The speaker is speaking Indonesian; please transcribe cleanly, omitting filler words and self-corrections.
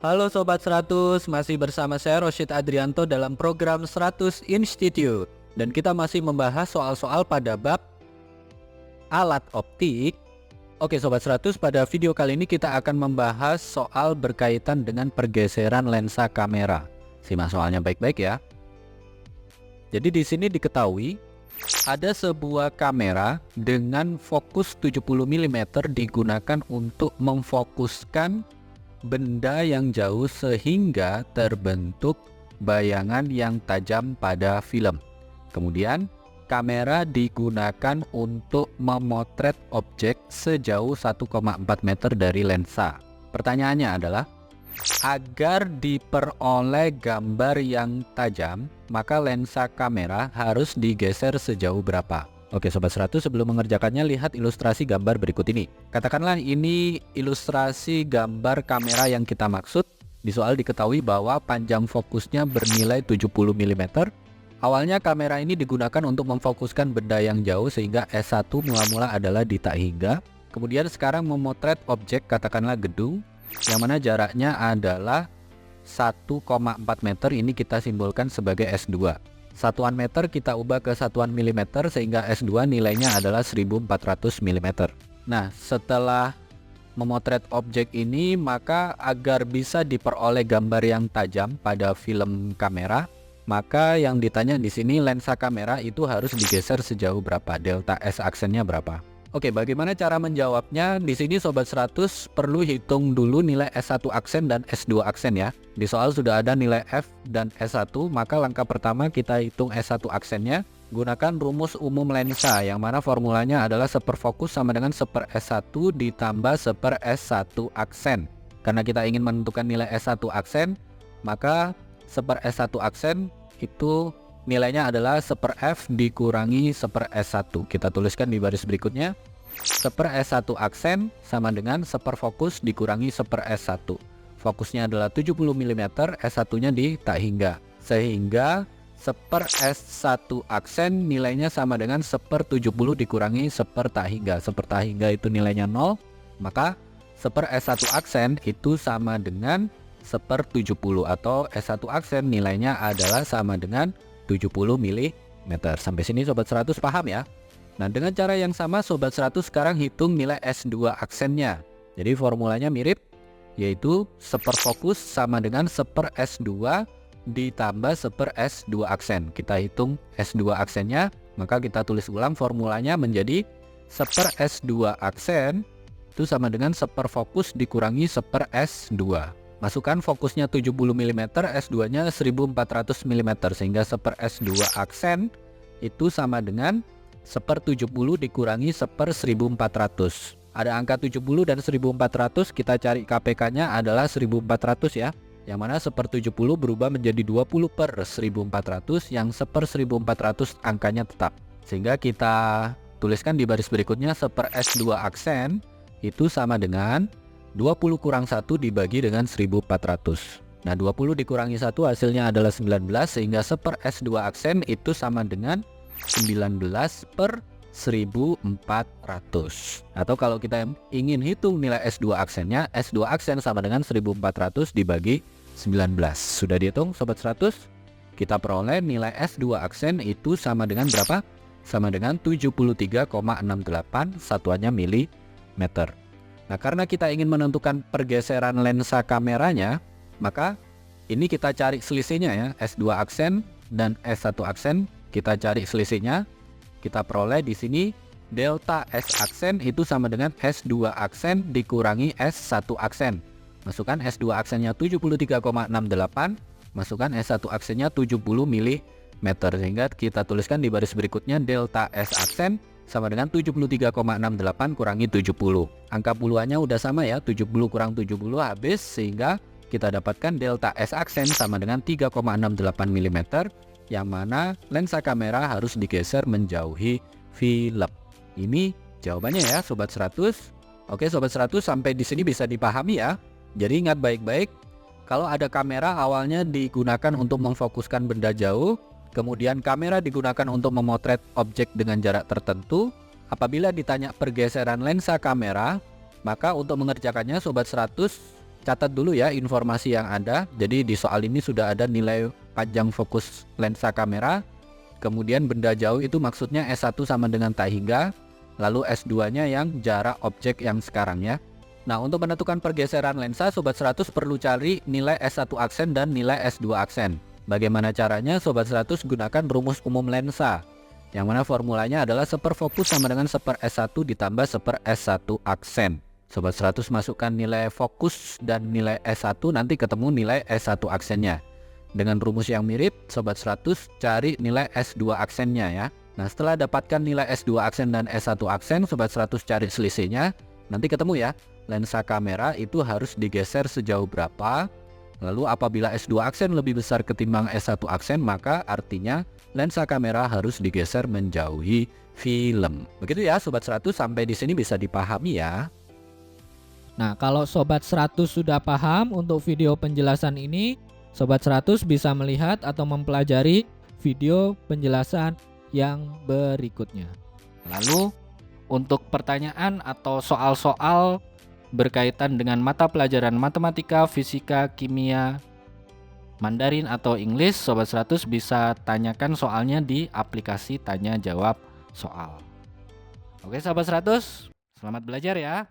Halo Sobat 100, masih bersama saya Rosyid Adrianto dalam program 100 Institute. Dan kita masih membahas soal-soal pada bab alat optik. Oke Sobat 100, pada video kali ini kita akan membahas soal berkaitan dengan pergeseran lensa kamera. Simak soalnya baik-baik ya. Jadi di sini diketahui ada sebuah kamera dengan fokus 70 mm digunakan untuk memfokuskan benda yang jauh sehingga terbentuk bayangan yang tajam pada film. Kemudian kamera digunakan untuk memotret objek sejauh 1,4 meter dari lensa. Pertanyaannya adalah, agar diperoleh gambar yang tajam, maka lensa kamera harus digeser sejauh berapa? Oke Sobat 100, sebelum mengerjakannya lihat ilustrasi gambar berikut ini. Katakanlah ini ilustrasi gambar kamera yang kita maksud. Di soal diketahui bahwa panjang fokusnya bernilai 70 mm. Awalnya kamera ini digunakan untuk memfokuskan benda yang jauh sehingga S1 mula-mula adalah di tak hingga. Kemudian sekarang memotret objek, katakanlah gedung, yang mana jaraknya adalah 1,4 meter, ini kita simbolkan sebagai S2. Satuan meter kita ubah ke satuan milimeter sehingga S2 nilainya adalah 1400 mm. Nah, setelah memotret objek ini, maka agar bisa diperoleh gambar yang tajam pada film kamera, maka yang ditanya di sini lensa kamera itu harus digeser sejauh berapa, delta S aksennya berapa. Oke, bagaimana cara menjawabnya? Di sini Sobat 100 perlu hitung dulu nilai S1 aksen dan S2 aksen ya. Di soal sudah ada nilai F dan S1, maka langkah pertama kita hitung S1 aksennya. Gunakan rumus umum lensa, yang mana formulanya adalah 1 fokus sama dengan 1 S1 ditambah 1 S1 aksen. Karena kita ingin menentukan nilai S1 aksen, maka 1 S1 aksen itu nilainya adalah 1 F dikurangi 1 S1. Kita tuliskan di baris berikutnya. 1 S1 aksen sama dengan 1 fokus dikurangi 1 S1. Fokusnya adalah 70 mm, S1-nya di tak hingga. Sehingga 1 S1 aksen nilainya sama dengan 1/70 dikurangi 1 tak hingga. 1 tak hingga itu nilainya 0, maka 1 S1 aksen itu sama dengan 1/70, atau S1 aksen nilainya adalah sama dengan 70 mm. Sampai sini Sobat 100 paham ya? Nah, dengan cara yang sama Sobat 100 sekarang hitung nilai S2 aksennya. Jadi formulanya mirip, yaitu 1 fokus sama dengan 1 S2 ditambah 1 S2 aksen. Kita hitung S2 aksennya, maka kita tulis ulang formulanya menjadi 1 S2 aksen itu sama dengan 1 fokus dikurangi 1 S2. Masukkan fokusnya 70 mm, S2-nya 1400 mm, sehingga 1 S2 aksen itu sama dengan 1/70 dikurangi 1/1400. Ada angka 70 dan 1400, kita cari KPK-nya adalah 1400 ya. Yang mana 1/70 berubah menjadi 20/1400, yang 1/1400 angkanya tetap. Sehingga kita tuliskan di baris berikutnya 1 S2 aksen itu sama dengan 20 kurang 1 dibagi dengan 1400. Nah, 20 dikurangi 1 hasilnya adalah 19, sehingga 1 S2 aksen itu sama dengan 19/1400. Atau kalau kita ingin hitung nilai S2 aksennya, S2 aksen sama dengan 1400 dibagi 19. Sudah dihitung Sobat 100? Kita peroleh nilai S2 aksen itu sama dengan berapa? Sama dengan 73,68, satuannya milimeter. Nah, karena kita ingin menentukan pergeseran lensa kameranya, maka ini kita cari selisihnya ya, S2 aksen dan S1 aksen, kita cari selisihnya. Kita peroleh di sini delta S aksen itu sama dengan S2 aksen dikurangi S1 aksen. Masukkan S2 aksennya 73,68, masukkan S1 aksennya 70 mm, sehingga kita tuliskan di baris berikutnya delta S aksen sama dengan 73,68 kurangi 70. Angka puluhannya udah sama ya, 70 kurang 70 habis, sehingga kita dapatkan delta S aksen sama dengan 3,68 mm, yang mana lensa kamera harus digeser menjauhi film. Ini jawabannya ya Sobat 100. Oke Sobat 100, sampai di sini bisa dipahami ya. Jadi ingat baik-baik, kalau ada kamera awalnya digunakan untuk memfokuskan benda jauh, kemudian kamera digunakan untuk memotret objek dengan jarak tertentu. Apabila ditanya pergeseran lensa kamera, maka untuk mengerjakannya Sobat 100 catat dulu ya informasi yang ada. Jadi di soal ini sudah ada nilai panjang fokus lensa kamera. Kemudian benda jauh itu maksudnya S1 sama dengan tak hingga. Lalu S2-nya yang jarak objek yang sekarang ya. Nah, untuk menentukan pergeseran lensa, Sobat 100 perlu cari nilai S1 aksen dan nilai S2 aksen. Bagaimana caranya? Sobat 100 gunakan rumus umum lensa, yang mana formulanya adalah 1/4 fokus sama dengan 1/4 S1 ditambah 1/4 S1 aksen. Sobat 100 masukkan nilai fokus dan nilai S1, nanti ketemu nilai S1 aksennya. Dengan rumus yang mirip, Sobat 100 cari nilai S2 aksennya ya. Nah, setelah dapatkan nilai S2 aksen dan S1 aksen, Sobat 100 cari selisihnya. Nanti ketemu ya, lensa kamera itu harus digeser sejauh berapa. Lalu apabila S2 aksen lebih besar ketimbang S1 aksen, maka artinya lensa kamera harus digeser menjauhi film. Begitu ya Sobat 100, sampai di sini bisa dipahami ya. Nah, kalau Sobat 100 sudah paham untuk video penjelasan ini, Sobat 100 bisa melihat atau mempelajari video penjelasan yang berikutnya. Lalu untuk pertanyaan atau soal-soal berkaitan dengan mata pelajaran matematika, fisika, kimia, Mandarin atau English, Sobat 100 bisa tanyakan soalnya di aplikasi tanya jawab soal. Oke Sobat 100, selamat belajar ya.